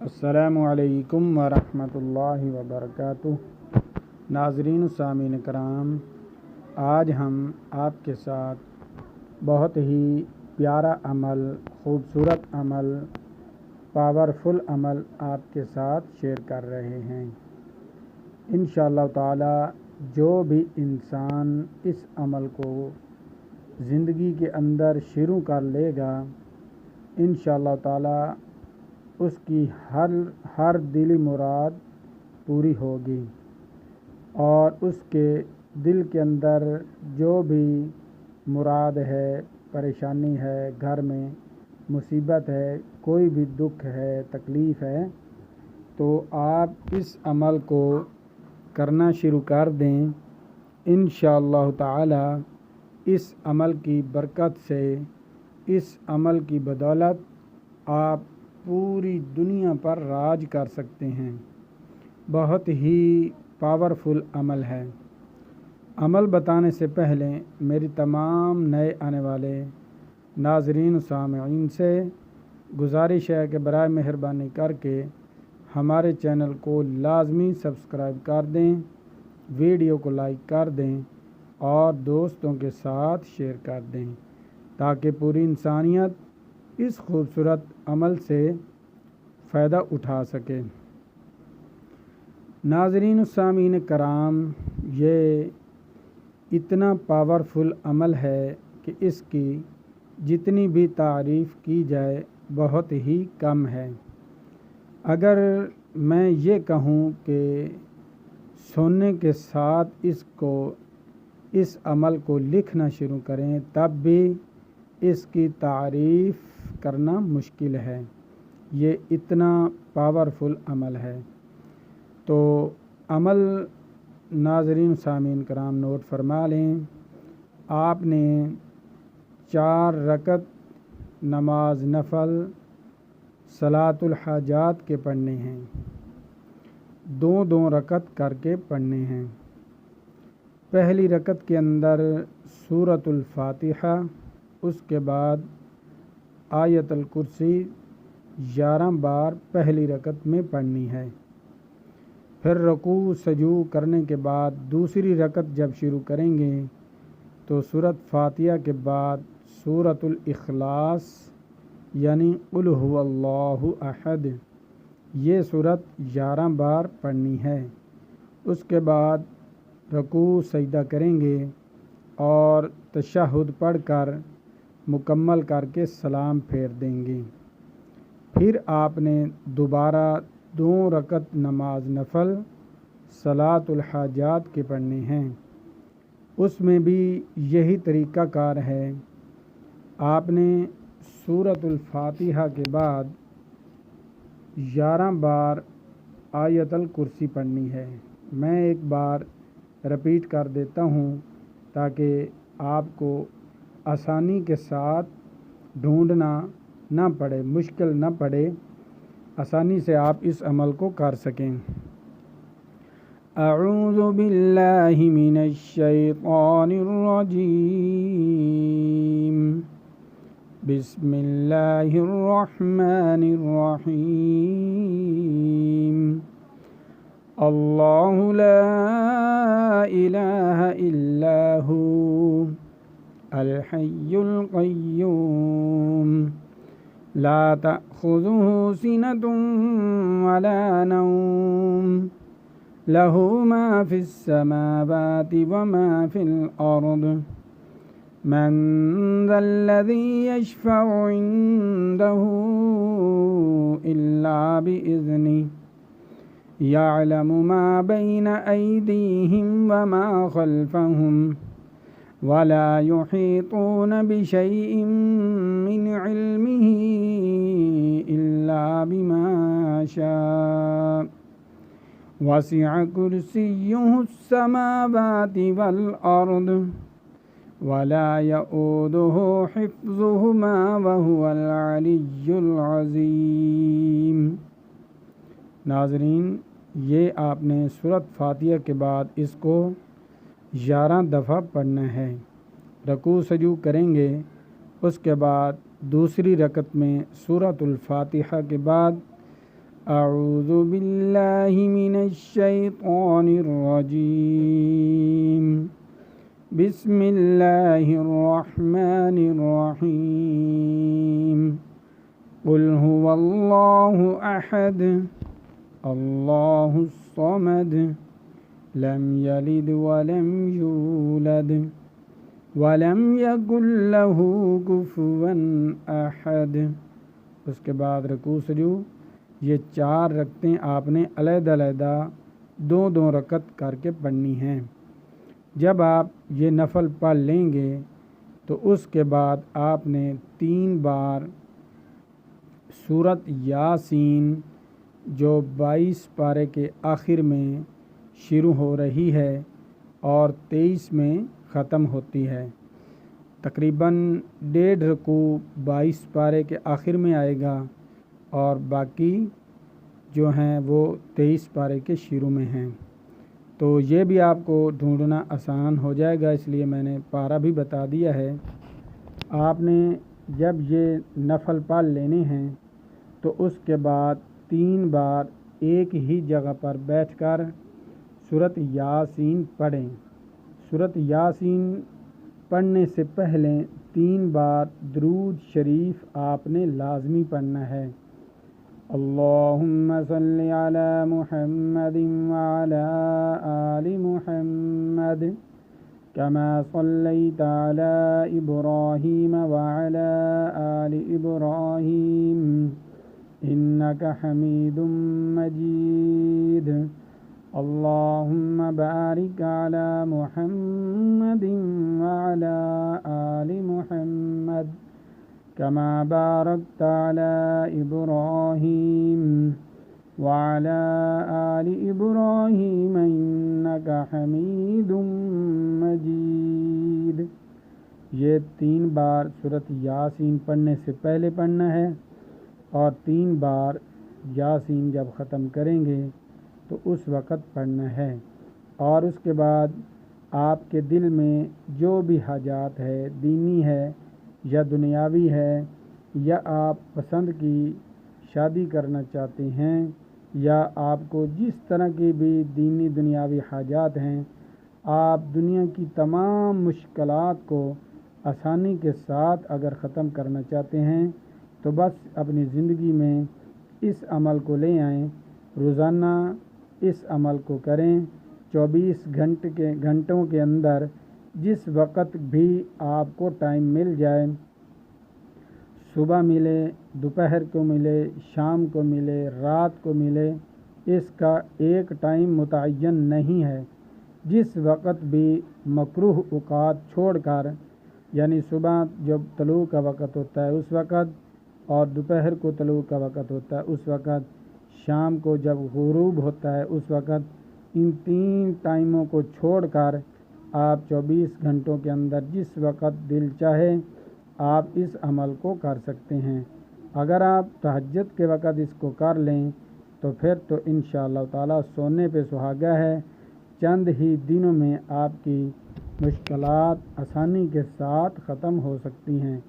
السلام علیکم ورحمۃ اللہ وبرکاتہ۔ ناظرین و سامعین کرام، آج ہم آپ کے ساتھ بہت ہی پیارا عمل، خوبصورت عمل، پاورفل عمل آپ کے ساتھ شیئر کر رہے ہیں۔ انشاءاللہ تعالی جو بھی انسان اس عمل کو زندگی کے اندر شروع کر لے گا، انشاءاللہ تعالی اس کی ہر دلی مراد پوری ہوگی، اور اس کے دل کے اندر جو بھی مراد ہے، پریشانی ہے، گھر میں مصیبت ہے، کوئی بھی دکھ ہے، تکلیف ہے، تو آپ اس عمل کو کرنا شروع کر دیں۔ انشاءاللہ تعالی اس عمل کی برکت سے، اس عمل کی بدولت آپ پوری دنیا پر راج کر سکتے ہیں۔ بہت ہی پاورفل عمل ہے۔ عمل بتانے سے پہلے میری تمام نئے آنے والے ناظرین و سامعین سے گزارش ہے کہ برائے مہربانی کر کے ہمارے چینل کو لازمی سبسکرائب کر دیں، ویڈیو کو لائک کر دیں اور دوستوں کے ساتھ شیئر کر دیں، تاکہ پوری انسانیت اس خوبصورت عمل سے فائدہ اٹھا سکے۔ ناظرین و سامعین کرام، یہ اتنا پاورفل عمل ہے کہ اس کی جتنی بھی تعریف کی جائے بہت ہی کم ہے۔ اگر میں یہ کہوں کہ سننے کے ساتھ اس عمل کو لکھنا شروع کریں، تب بھی اس کی تعریف کرنا مشکل ہے۔ یہ اتنا پاورفل عمل ہے۔ تو عمل ناظرین سامعین کرام نوٹ فرما لیں۔ آپ نے 4 رکعت نماز نفل صلاۃ الحاجات کے پڑھنے ہیں، 2 رکعت کر کے پڑھنے ہیں۔ پہلی رکعت کے اندر سورۃ الفاتحہ، اس کے بعد آیت الکرسی 11 بار پہلی رکعت میں پڑھنی ہے۔ پھر رکوع سجود کرنے کے بعد دوسری رکعت جب شروع کریں گے تو سورۃ فاتحہ کے بعد سورۃ الاخلاص یعنی قل هو اللہ احد، یہ سورت 11 بار پڑھنی ہے۔ اس کے بعد رکوع سجدہ کریں گے اور تشہد پڑھ کر مکمل کر کے سلام پھیر دیں گے۔ پھر آپ نے دوبارہ 2 رکعت نماز نفل صلاۃ الحاجات کے پڑھنے ہیں۔ اس میں بھی یہی طریقہ کار ہے۔ آپ نے سورۃ الفاتحہ کے بعد 11 بار آیت الکرسی پڑھنی ہے۔ میں ایک بار رپیٹ کر دیتا ہوں تاکہ آپ کو آسانی کے ساتھ ڈھونڈنا نہ پڑے، مشکل نہ پڑے، آسانی سے آپ اس عمل کو کر سکیں۔ اعوذ باللہ من الشیطان الرجیم، بسم اللہ الرحمن الرحیم، اللہ لا الہ الا هو الحی القیوم، لا تأخذه سنة ولا نوم، له ما في السماوات وما في الأرض، من ذا الذي يشفع عنده إلا بإذنه، يعلم ما بين أيديهم وما خلفهم، ولا يحيطون بشيء من علمه إلا بما شاء، وسع كرسيه السماوات والأرض، ولا يؤوده حفظهما وهو العلي العظيم۔ ناظرین، یہ آپ نے سورۃ فاتحہ کے بعد اس کو 11 دفعہ پڑھنا ہے۔ رکوع سجود کریں گے، اس کے بعد دوسری رکعت میں سورۃ الفاتحہ کے بعد أعوذ بالله من الشيطان الرجيم بسم الله الرحمن الرحيم قل هو الله أحد الله الصمد لم يلد ولم يولد ولم يكن له كفوا أحد۔ اس کے بعد رکوع سجود، یہ 4 رکعتیں آپ نے علیحدہ علیحدہ 2 رکعت کر کے پڑھنی ہیں۔ جب آپ یہ نفل پڑھ لیں گے تو اس کے بعد آپ نے 3 بار سورۃ یاسین جو 22 پارے کے آخر میں شروع ہو رہی ہے اور 23 میں ختم ہوتی ہے، تقریباً 1.5 رکوع 22 پارے کے آخر میں آئے گا اور باقی جو ہیں وہ 23 پارے کے شروع میں ہیں۔ تو یہ بھی آپ کو ڈھونڈنا آسان ہو جائے گا، اس لیے میں نے پارہ بھی بتا دیا ہے۔ آپ نے جب یہ نفل پڑھ لینے ہیں تو اس کے بعد 3 بار ایک ہی جگہ پر بیٹھ کر سورۃ یاسین پڑھیں۔ سورۃ یاسین پڑھنے سے پہلے 3 بار درود شریف آپ نے لازمی پڑھنا ہے۔ اللہم صلی علی محمد وعلی آل محمد کما صلیت علی ابراہیم وعلی آل ابراہیم انک حمید مجید۔ اللہم بارک علی محمد وعلی آل محمد کما بارکت علی ابراہیم وعلی آل ابراہیم انک حمید مجید۔ یہ 3 بار سورۃ یاسین پڑھنے سے پہلے پڑھنا ہے اور 3 بار یاسین جب ختم کریں گے تو اس وقت پڑھنا ہے، اور اس کے بعد آپ کے دل میں جو بھی حاجات ہے، دینی ہے یا دنیاوی ہے، یا آپ پسند کی شادی کرنا چاہتے ہیں، یا آپ کو جس طرح کی بھی دینی دنیاوی حاجات ہیں، آپ دنیا کی تمام مشکلات کو آسانی کے ساتھ اگر ختم کرنا چاہتے ہیں تو بس اپنی زندگی میں اس عمل کو لے آئیں، روزانہ اس عمل کو کریں۔ 24 گھنٹوں کے اندر جس وقت بھی آپ کو ٹائم مل جائے، صبح ملے، دوپہر کو ملے، شام کو ملے، رات کو ملے، اس کا ایک ٹائم متعین نہیں ہے۔ جس وقت بھی مکروہ اوقات چھوڑ کر، یعنی صبح جب طلوع کا وقت ہوتا ہے اس وقت، اور دوپہر کو طلوع کا وقت ہوتا ہے اس وقت، شام کو جب غروب ہوتا ہے اس وقت، ان 3 ٹائموں کو چھوڑ کر آپ 24 گھنٹوں کے اندر جس وقت دل چاہے آپ اس عمل کو کر سکتے ہیں۔ اگر آپ تہجد کے وقت اس کو کر لیں تو پھر تو انشاءاللہ تعالی سونے پہ سہاگا ہے، چند ہی دنوں میں آپ کی مشکلات آسانی کے ساتھ ختم ہو سکتی ہیں۔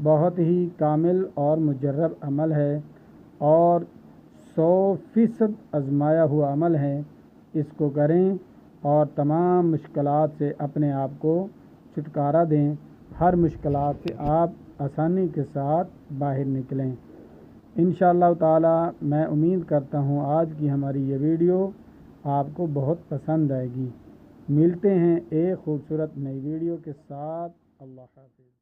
بہت ہی کامل اور مجرب عمل ہے اور 100% آزمایا ہوا عمل ہے۔ اس کو کریں اور تمام مشکلات سے اپنے آپ کو چھٹکارا دیں، ہر مشکلات سے آپ آسانی کے ساتھ باہر نکلیں۔ انشاءاللہ تعالی میں امید کرتا ہوں آج کی ہماری یہ ویڈیو آپ کو بہت پسند آئے گی۔ ملتے ہیں ایک خوبصورت نئی ویڈیو کے ساتھ۔ اللہ حافظ۔